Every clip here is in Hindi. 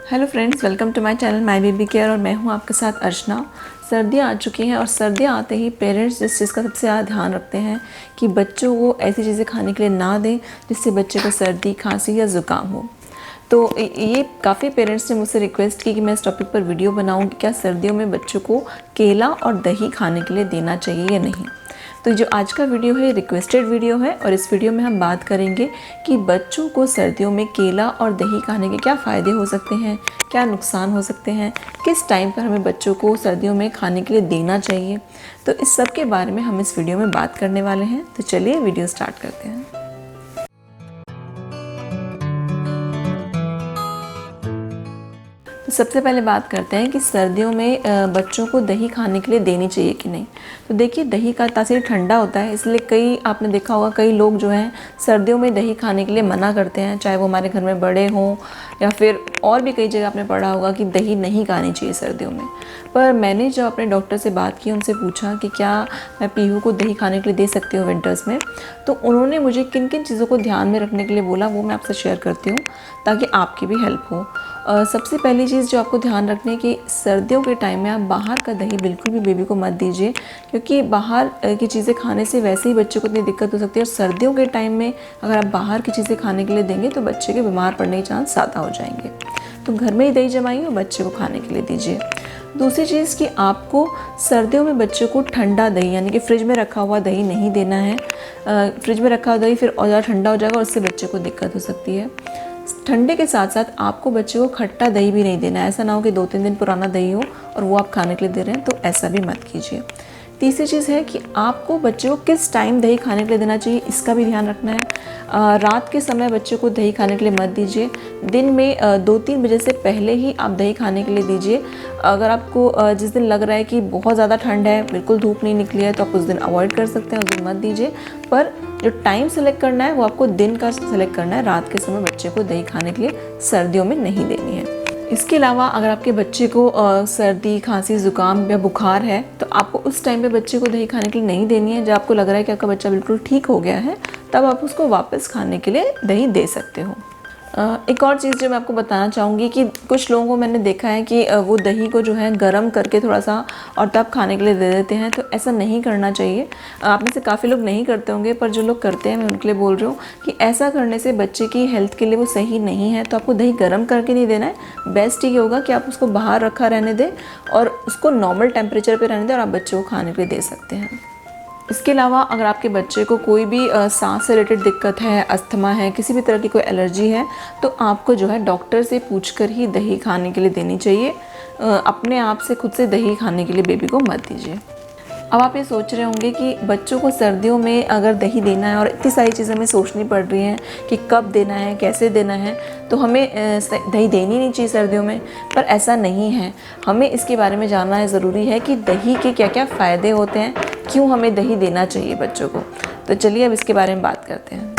Hello friends, welcome to my channel my baby care. और मैं हूं आपके साथ अर्चना। सर्दियां आ चुकी हैं और सर्दियां आते ही पेरेंट्स जिस चीज़ का सबसे ज़्यादा ध्यान रखते हैं कि बच्चों को ऐसी चीज़ें खाने के लिए ना दें जिससे बच्चे को सर्दी, खांसी या ज़ुकाम हो। तो ये काफ़ी पेरेंट्स ने मुझसे रिक्वेस्ट की कि मैं इस टॉपिक पर वीडियो बनाऊँ कि क्या सर्दियों में बच्चों को केला और दही खाने के लिए देना चाहिए या नहीं। तो जो आज का वीडियो है रिक्वेस्टेड वीडियो है और इस वीडियो में हम बात करेंगे कि बच्चों को सर्दियों में केला और दही खाने के क्या फ़ायदे हो सकते हैं, क्या नुकसान हो सकते हैं, किस टाइम पर हमें बच्चों को सर्दियों में खाने के लिए देना चाहिए। तो इस सब के बारे में हम इस वीडियो में बात करने वाले हैं। तो चलिए वीडियो स्टार्ट करते हैं। तो सबसे पहले बात करते हैं कि सर्दियों में बच्चों को दही खाने के लिए देनी चाहिए कि नहीं। तो देखिए, दही का तासीर ठंडा होता है, इसलिए कई आपने देखा होगा कई लोग जो हैं सर्दियों में दही खाने के लिए मना करते हैं, चाहे वो हमारे घर में बड़े हों या फिर और भी कई जगह आपने पढ़ा होगा कि दही नहीं खानी चाहिए सर्दियों में। पर मैंने जब अपने डॉक्टर से बात की, उनसे पूछा कि क्या मैं पीहू को दही खाने के लिए दे सकती हूँ विंटर्स में, तो उन्होंने मुझे किन किन चीज़ों को ध्यान में रखने के लिए बोला वो मैं आपसे शेयर करती हूँ ताकि आपकी भी हेल्प हो। सबसे पहली चीज़ जो आपको ध्यान रखनी है कि सर्दियों के टाइम में आप बाहर का दही बिल्कुल भी बेबी को मत दीजिए, क्योंकि बाहर की चीज़ें खाने से वैसे ही बच्चे को इतनी दिक्कत हो सकती है। और सर्दियों के टाइम में अगर आप बाहर की चीज़ें खाने के लिए देंगे तो बच्चे के बीमार पड़ने के चांस ज़्यादा हो जाएंगे। तो घर में ही दही जमाइए और बच्चे को खाने के लिए दीजिए। दूसरी चीज़ कि आपको सर्दियों में बच्चे को ठंडा दही यानी कि फ्रिज में रखा हुआ दही नहीं देना है। फ्रिज में रखा हुआ दही फिर और ज़्यादा ठंडा हो जाएगा और उससे बच्चे को दिक्कत हो सकती है। ठंडे के साथ साथ आपको बच्चे को खट्टा दही भी नहीं देना है। ऐसा ना हो कि 2-3 दिन पुराना दही हो और वो आप खाने के लिए दे रहे हैं, तो ऐसा भी मत कीजिए। तीसरी चीज़ है कि आपको बच्चे को किस टाइम दही खाने के लिए देना चाहिए, इसका भी ध्यान रखना है। रात के समय बच्चे को दही खाने के लिए मत दीजिए। दिन में 2-3 बजे से पहले ही आप दही खाने के लिए दीजिए। अगर आपको जिस दिन लग रहा है कि बहुत ज़्यादा ठंड है, बिल्कुल धूप नहीं निकली है, तो आप उस दिन अवॉइड कर सकते हैं, उस दिन मत दीजिए। पर जो टाइम सेलेक्ट करना है वो आपको दिन का सेलेक्ट करना है। रात के समय बच्चे को दही खाने के लिए सर्दियों में नहीं देनी है। इसके अलावा अगर आपके बच्चे को सर्दी, खांसी, ज़ुकाम या बुखार है तो आपको उस टाइम पे बच्चे को दही खाने के लिए नहीं देनी है। जब आपको लग रहा है कि आपका बच्चा बिल्कुल ठीक हो गया है, तब आप उसको वापस खाने के लिए दही दे सकते हो। एक और चीज़ जो मैं आपको बताना चाहूँगी कि कुछ लोगों को मैंने देखा है कि वो दही को जो है गरम करके थोड़ा सा और तब खाने के लिए दे देते हैं, तो ऐसा नहीं करना चाहिए। आप में से काफ़ी लोग नहीं करते होंगे, पर जो लोग करते हैं मैं उनके लिए बोल रही हूँ कि ऐसा करने से बच्चे की हेल्थ के लिए वो सही नहीं है। तो आपको दही गरम करके नहीं देना है। बेस्ट ये होगा कि आप उसको बाहर रखा रहने दें और उसको नॉर्मल टेम्परेचर पर रहने दें और आप बच्चे को खाने के लिए दे सकते हैं। इसके अलावा अगर आपके बच्चे को कोई भी सांस से रिलेटेड दिक्कत है, अस्थमा है, किसी भी तरह की कोई एलर्जी है, तो आपको जो है डॉक्टर से पूछकर ही दही खाने के लिए देनी चाहिए। अपने आप से खुद से दही खाने के लिए बेबी को मत दीजिए। अब आप ये सोच रहे होंगे कि बच्चों को सर्दियों में अगर दही देना है और इतनी सारी चीज़ें हमें सोचनी पड़ रही हैं कि कब देना है, कैसे देना है, तो हमें दही देनी नहीं चाहिए सर्दियों में। पर ऐसा नहीं है। हमें इसके बारे में जानना है, ज़रूरी है कि दही के क्या क्या फ़ायदे होते हैं, क्यों हमें दही देना चाहिए बच्चों को। तो चलिए अब इसके बारे में बात करते हैं।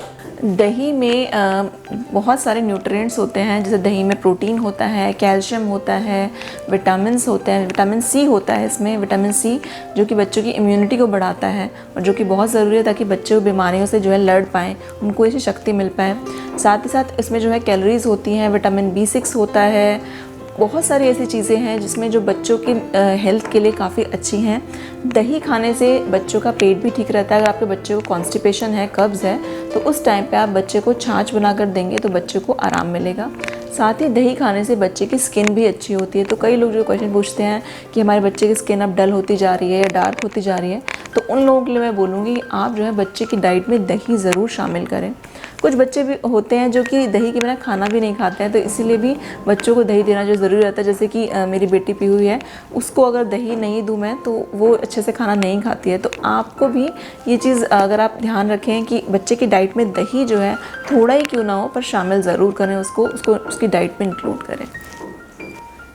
दही में बहुत सारे न्यूट्रिएंट्स होते हैं। जैसे दही में प्रोटीन होता है, कैल्शियम होता है, विटामिन्स होते हैं, विटामिन सी होता है इसमें, विटामिन सी जो कि बच्चों की इम्यूनिटी को बढ़ाता है और जो कि बहुत ज़रूरी है ताकि बच्चे को बीमारियों से जो है लड़ पाएँ, उनको ऐसी शक्ति मिल पाए। साथ ही साथ इसमें जो है कैलोरीज़ होती हैं, विटामिन B6 होता है। बहुत सारी ऐसी चीज़ें हैं जिसमें जो बच्चों की हेल्थ के लिए काफ़ी अच्छी हैं। दही खाने से बच्चों का पेट भी ठीक रहता है। अगर आपके बच्चे को कॉन्स्टिपेशन है, कब्ज़ है, तो उस टाइम पे आप बच्चे को छाछ बनाकर देंगे तो बच्चे को आराम मिलेगा। साथ ही दही खाने से बच्चे की स्किन भी अच्छी होती है। तो कई लोग जो क्वेश्चन पूछते हैं कि हमारे बच्चे की स्किन अब डल होती जा रही है या डार्क होती जा रही है, तो उन लोगों के लिए मैं बोलूँगी कि आप जो है बच्चे की डाइट में दही ज़रूर शामिल करें। कुछ बच्चे भी होते हैं जो कि दही के बिना खाना भी नहीं खाते हैं, तो इसीलिए भी बच्चों को दही देना जो ज़रूरी रहता है। जैसे कि मेरी बेटी पीहू है, उसको अगर दही नहीं दूँ मैं तो वो अच्छे से खाना नहीं खाती है। तो आपको भी ये चीज़ अगर आप ध्यान रखें कि बच्चे की डाइट में दही जो है थोड़ा ही क्यों ना हो पर शामिल ज़रूर करें, उसको उसकी डाइट में इंक्लूड करें।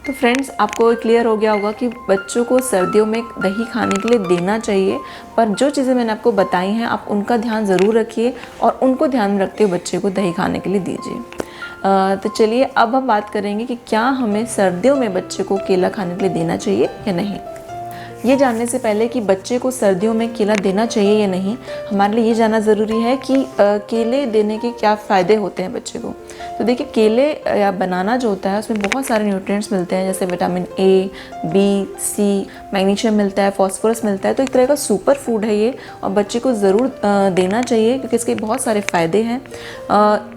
तो फ्रेंड्स, आपको क्लियर हो गया होगा कि बच्चों को सर्दियों में दही खाने के लिए देना चाहिए। पर जो चीज़ें मैंने आपको बताई हैं आप उनका ध्यान ज़रूर रखिए और उनको ध्यान में रखते हुए बच्चे को दही खाने के लिए दीजिए। तो चलिए अब हम बात करेंगे कि क्या हमें सर्दियों में बच्चे को केला खाने के लिए देना चाहिए या नहीं। ये जानने से पहले कि बच्चे को सर्दियों में केला देना चाहिए या नहीं, हमारे लिए ये जानना ज़रूरी है कि केले देने के क्या फ़ायदे होते हैं बच्चे को। तो देखिए, केले या बनाना जो होता है उसमें बहुत सारे न्यूट्रिएंट्स मिलते हैं, जैसे vitamin A, B, C, magnesium मिलता है, फॉस्फोरस मिलता है। तो एक तरह का सुपर फूड है ये, और बच्चे को ज़रूर देना चाहिए क्योंकि इसके बहुत सारे फ़ायदे हैं।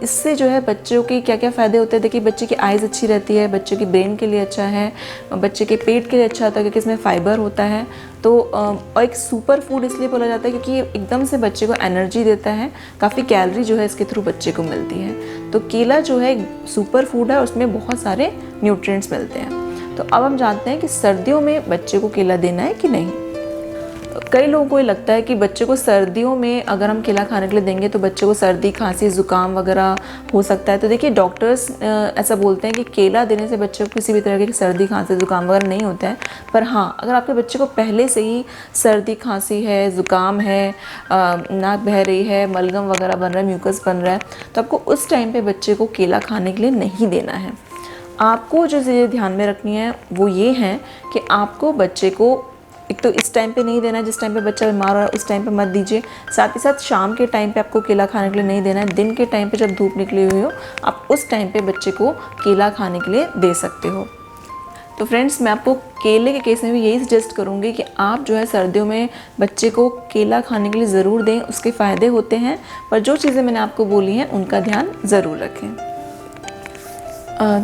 इससे जो है बच्चों के क्या क्या फ़ायदे होते हैं, देखिए बच्चे की आइज़ अच्छी रहती है, बच्चे की ब्रेन के लिए अच्छा है, बच्चे के पेट के लिए अच्छा होता है क्योंकि इसमें फ़ाइबर होता है। तो और एक सुपर फूड इसलिए बोला जाता है क्योंकि ये एकदम से बच्चे को एनर्जी देता है, काफ़ी कैलोरी जो है इसके थ्रू बच्चे को मिलती है। तो केला जो है एक सुपर फूड है और उसमें बहुत सारे न्यूट्रिएंट्स मिलते हैं। तो अब हम जानते हैं कि सर्दियों में बच्चे को केला देना है कि नहीं। कई लोगों को ये लगता है कि बच्चे को सर्दियों में अगर हम केला खाने के लिए देंगे तो बच्चे को सर्दी, खांसी, ज़ुकाम वगैरह हो सकता है। तो देखिए, डॉक्टर्स ऐसा बोलते हैं कि केला देने से बच्चे को किसी भी तरह की सर्दी, खांसी, ज़ुकाम वगैरह नहीं होता है। पर हाँ, अगर आपके बच्चे को पहले से ही सर्दी, खांसी है, ज़ुकाम है, नाक बह रही है, बलगम वगैरह बन रहा है, म्यूकस बन रहा है, तो आपको उस टाइम पर बच्चे को केला खाने के लिए नहीं देना है। आपको जो चीज़ें ध्यान में रखनी है वो ये हैं कि आपको बच्चे को एक तो इस टाइम पे नहीं देना है जिस टाइम पे बच्चा बीमार हो रहा है, उस टाइम पे मत दीजिए। साथ ही साथ शाम के टाइम पे आपको केला खाने के लिए नहीं देना है। दिन के टाइम पे जब धूप निकली हुई हो, आप उस टाइम पे बच्चे को केला खाने के लिए दे सकते हो। तो फ्रेंड्स, मैं आपको केले के केस में भी यही सजेस्ट करूँगी कि आप जो है सर्दियों में बच्चे को केला खाने के लिए ज़रूर दें, उसके फ़ायदे होते हैं। पर जो चीज़ें मैंने आपको बोली हैं उनका ध्यान ज़रूर रखें।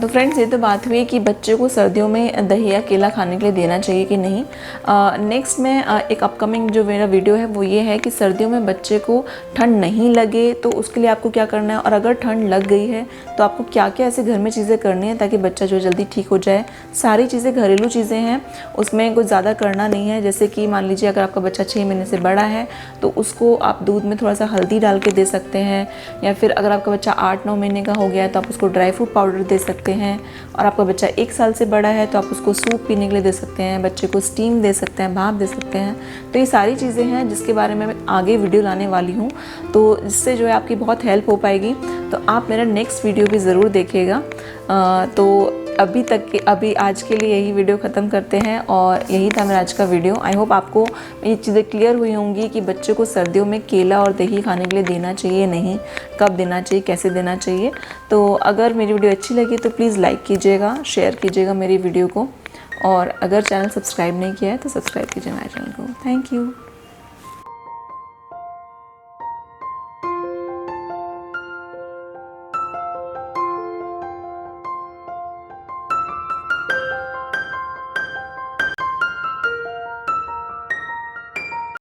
तो फ्रेंड्स, ये तो बात हुई कि बच्चे को सर्दियों में दही या केला खाने के लिए देना चाहिए कि नहीं। नेक्स्ट में एक अपकमिंग जो मेरा वीडियो है वो ये है कि सर्दियों में बच्चे को ठंड नहीं लगे तो उसके लिए आपको क्या करना है, और अगर ठंड लग गई है तो आपको क्या क्या ऐसे घर में चीज़ें करनी है ताकि बच्चा जो जल्दी ठीक हो जाए। सारी चीज़ें घरेलू चीज़ें हैं, उसमें कुछ ज़्यादा करना नहीं है। जैसे कि मान लीजिए अगर आपका बच्चा 6 महीने से बड़ा है तो उसको आप दूध में थोड़ा सा हल्दी डाल के दे सकते हैं, या फिर अगर आपका बच्चा 8-9 महीने का हो गया है तो आप उसको ड्राई फ्रूट पाउडर दे सकते हैं, और आपका बच्चा 1 साल से बड़ा है तो आप उसको सूप पीने के लिए दे सकते हैं, बच्चे को स्टीम दे सकते हैं, भाप दे सकते हैं। तो ये सारी चीज़ें हैं जिसके बारे में मैं आगे वीडियो लाने वाली हूँ, तो जिससे जो है आपकी बहुत हेल्प हो पाएगी। तो आप मेरा नेक्स्ट वीडियो भी ज़रूर देखिएगा। तो अभी आज के लिए यही वीडियो ख़त्म करते हैं, और यही था मेरा आज का वीडियो। आई होप आपको ये चीज़ें क्लियर हुई होंगी कि बच्चे को सर्दियों में केला और दही खाने के लिए देना चाहिए नहीं, कब देना चाहिए, कैसे देना चाहिए। तो अगर मेरी वीडियो अच्छी लगी तो प्लीज़ लाइक कीजिएगा, शेयर कीजिएगा मेरी वीडियो को, और अगर चैनल सब्सक्राइब नहीं किया है तो सब्सक्राइब कीजिए मेरे चैनल को। Thank you.